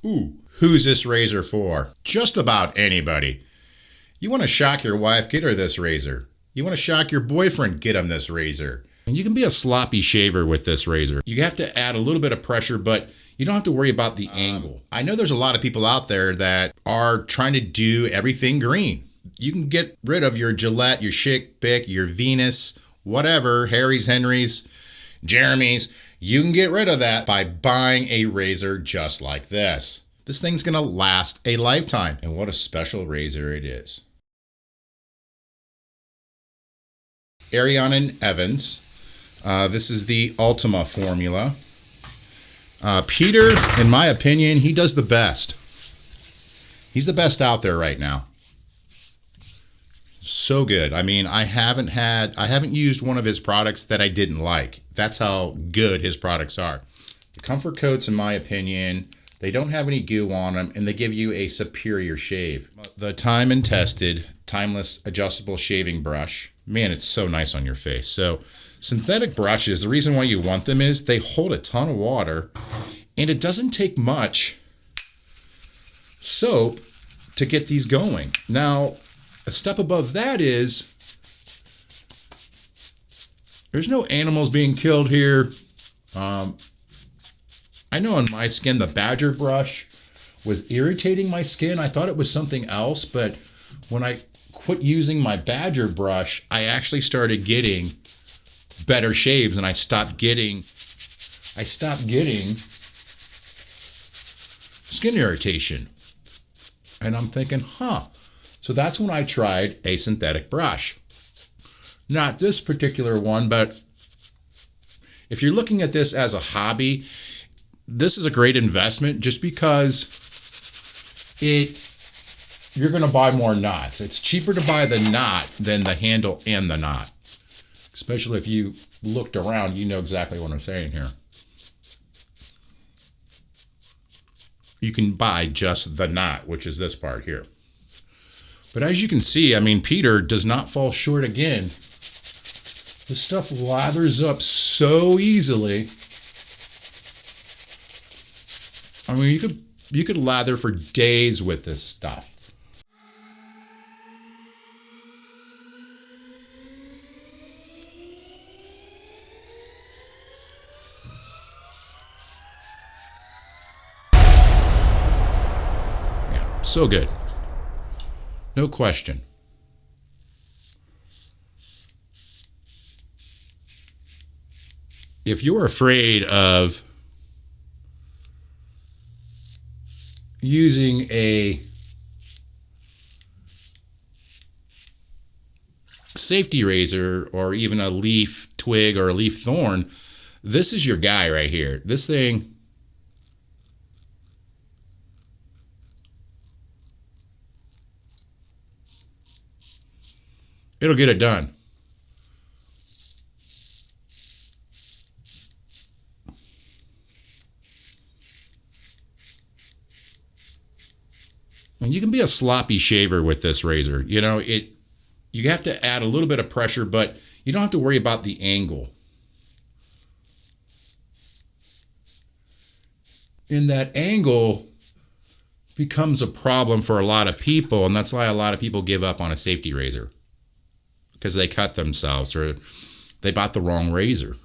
Ooh, who's this razor for? Just about anybody. You want to shock your wife, get her this razor. You want to shock your boyfriend, get him this razor. And you can be a sloppy shaver with this razor. You have to add a little bit of pressure, but you don't have to worry about the angle. I know there's a lot of people out there that are trying to do everything green. You can get rid of your Gillette, your Schick, Bic, your Venus, whatever, Harry's, Henry's, Jeremy's. You can get rid of that by buying a razor just like this. This thing's gonna last a lifetime. And what a special razor it is. Ariane Evans. This is the Ultima formula. Peter, in my opinion, he does the best. He's the best out there right now. So good. I mean, I haven't used one of his products that I didn't like. That's how good his products are. The Comfort Coats, in my opinion, they don't have any goo on them, and they give you a superior shave. The time and tested, timeless adjustable shaving brush. Man, it's so nice on your face. So synthetic brushes, the reason why you want them is they hold a ton of water, and it doesn't take much soap to get these going. Now, a step above that is there's no animals being killed here. I know on my skin, the Badger brush was irritating my skin. I thought it was something else, but when I quit using my Badger brush, I actually started getting better shaves, and I stopped getting skin irritation. And I'm thinking, so that's when I tried a synthetic brush. Not this particular one, but if you're looking at this as a hobby, this is a great investment just because you're going to buy more knots. It's cheaper to buy the knot than the handle and the knot. Especially if you looked around, you know exactly what I'm saying here. You can buy just the knot, which is this part here. But as you can see, I mean, Peter does not fall short again. This stuff lathers up so easily. I mean, you could lather for days with this stuff. Yeah, so good. No question. If you're afraid of using a safety razor or even a leaf twig or a leaf thorn, this is your guy right here. This thing, it'll get it done. And you can be a sloppy shaver with this razor. You know, you have to add a little bit of pressure, but you don't have to worry about the angle. And that angle becomes a problem for a lot of people, and that's why a lot of people give up on a safety razor. Because they cut themselves or they bought the wrong razor.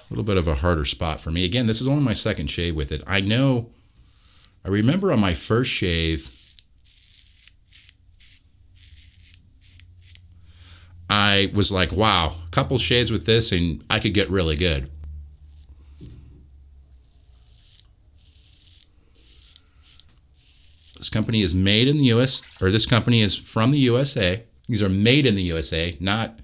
A little bit of a harder spot for me. Again, this is only my second shave with it. I remember on my first shave, I was like, wow, a couple shaves with this and I could get really good. This company is made in the US, or this company is from the USA. These are made in the USA, not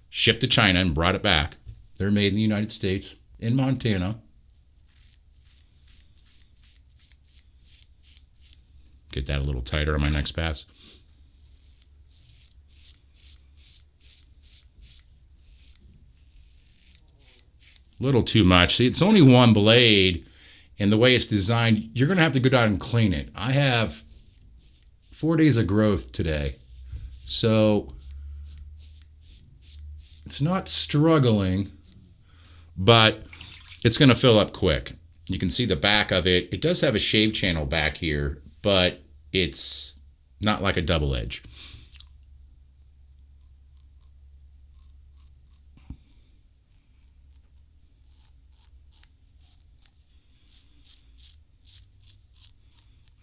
shipped to China and brought it back. They're made in the United States, in Montana. Get that a little tighter on my next pass. Little too much. See, it's only one blade, and the way it's designed, you're going to have to go down and clean it. I have 4 days of growth today. So it's not struggling, but it's going to fill up quick. You can see the back of it. It does have a shave channel back here, but it's not like a double edge.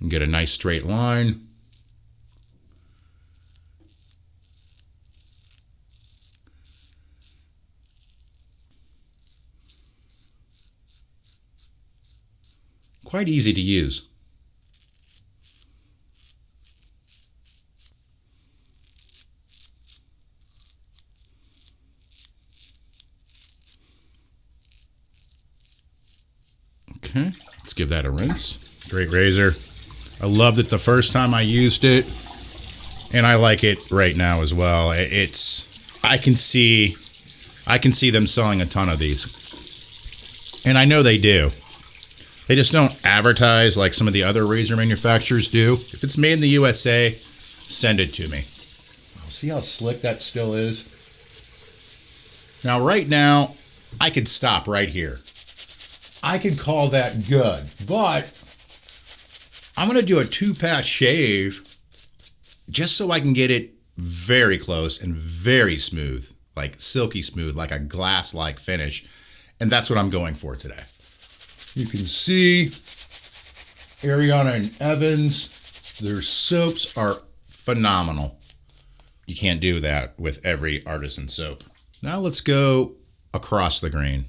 And get a nice straight line. Quite easy to use. Okay, let's give that a rinse. Great razor. I loved it the first time I used it, and I like it right now as well. I can see them selling a ton of these, and I know they do. They just don't advertise like some of the other razor manufacturers do. If it's made in the USA, send it to me. See how slick that still is? Now, right now, I could stop right here. I could call that good, but I'm going to do a 2-pass shave just so I can get it very close and very smooth, like silky smooth, like a glass-like finish. And that's what I'm going for today. You can see Ariana and Evans, their soaps are phenomenal. You can't do that with every artisan soap. Now let's go across the grain.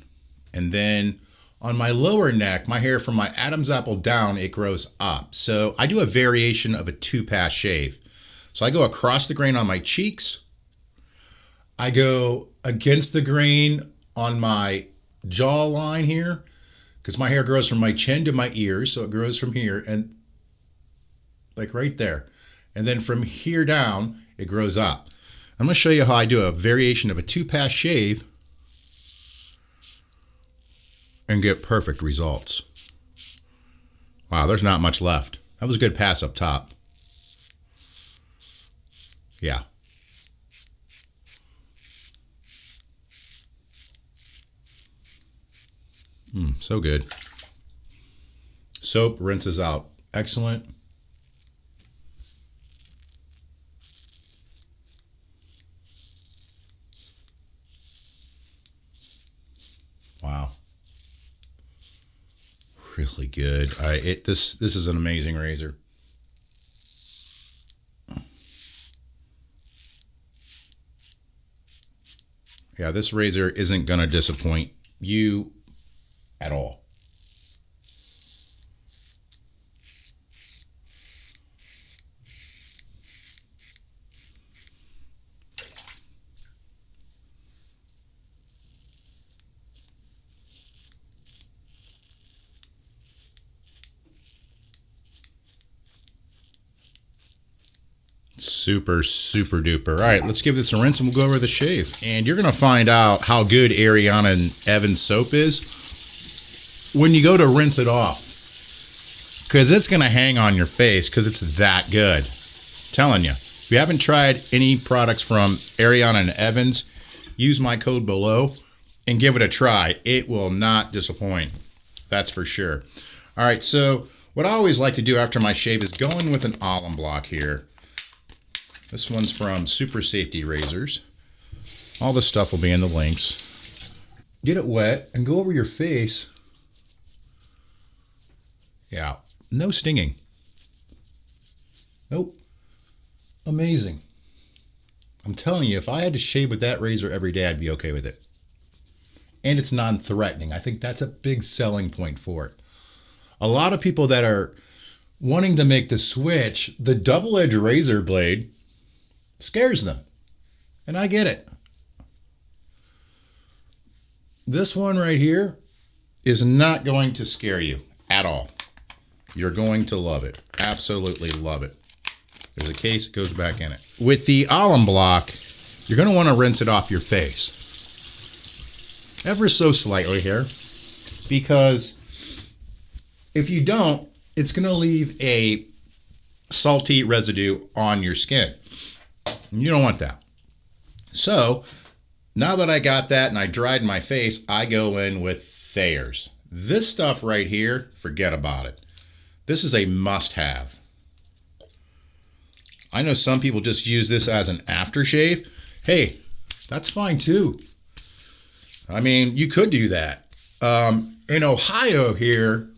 And then on my lower neck, my hair from my Adam's apple down, it grows up. So I do a variation of a 2-pass shave. So I go across the grain on my cheeks. I go against the grain on my jawline here, because my hair grows from my chin to my ears. So it grows from here and like right there. And then from here down, it grows up. I'm going to show you how I do a variation of a 2-pass shave and get perfect results. Wow, there's not much left. That was a good pass up top. Yeah. So good. Soap rinses out. Excellent. Wow. Really good. This is an amazing razor. Yeah, this razor isn't going to disappoint you at all. Super, super duper. All right, let's give this a rinse and we'll go over the shave. And you're going to find out how good Ariana and Evans soap is when you go to rinse it off. Because it's going to hang on your face because it's that good. I'm telling you. If you haven't tried any products from Ariana and Evans, use my code below and give it a try. It will not disappoint. That's for sure. All right, so what I always like to do after my shave is go in with an alum block here. This one's from Super Safety Razors. All this stuff will be in the links. Get it wet and go over your face. Yeah, no stinging. Nope. Amazing. I'm telling you, if I had to shave with that razor every day, I'd be okay with it. And it's non-threatening. I think that's a big selling point for it. A lot of people that are wanting to make the switch, the double-edged razor blade scares them. And I get it. This one right here is not going to scare you at all. You're going to love it. Absolutely love it. There's a case, it goes back in it. With the alum block, you're going to want to rinse it off your face. Ever so slightly here. Because if you don't, it's going to leave a salty residue on your skin. You don't want that. So now that I got that and I dried my face, I go in with Thayer's. This stuff right here, forget about it. This is a must-have. I know some people just use this as an aftershave. Hey, that's fine too. I mean, you could do that. In Ohio here,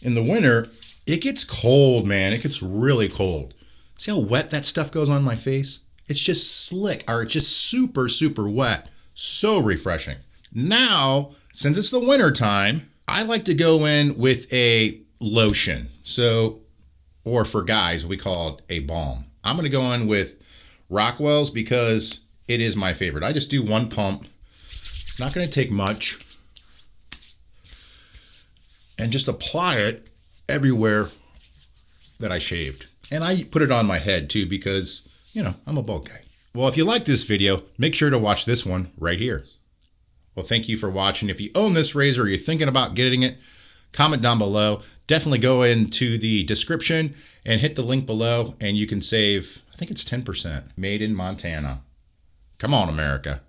in the winter, it gets cold, man. It gets really cold. See how wet that stuff goes on my face? It's just slick, or it's just super, super wet. So refreshing. Now, since it's the winter time, I like to go in with a lotion. So, or for guys, we call it a balm. I'm going to go in with Rockwell's because it is my favorite. I just do one pump. It's not going to take much. And just apply it everywhere that I shaved. And I put it on my head too because, you know, I'm a bald guy. Well, if you like this video, make sure to watch this one right here. Well, thank you for watching. If you own this razor or you're thinking about getting it, comment down below. Definitely go into the description and hit the link below and you can save, I think it's 10%. Made in Montana. Come on, America.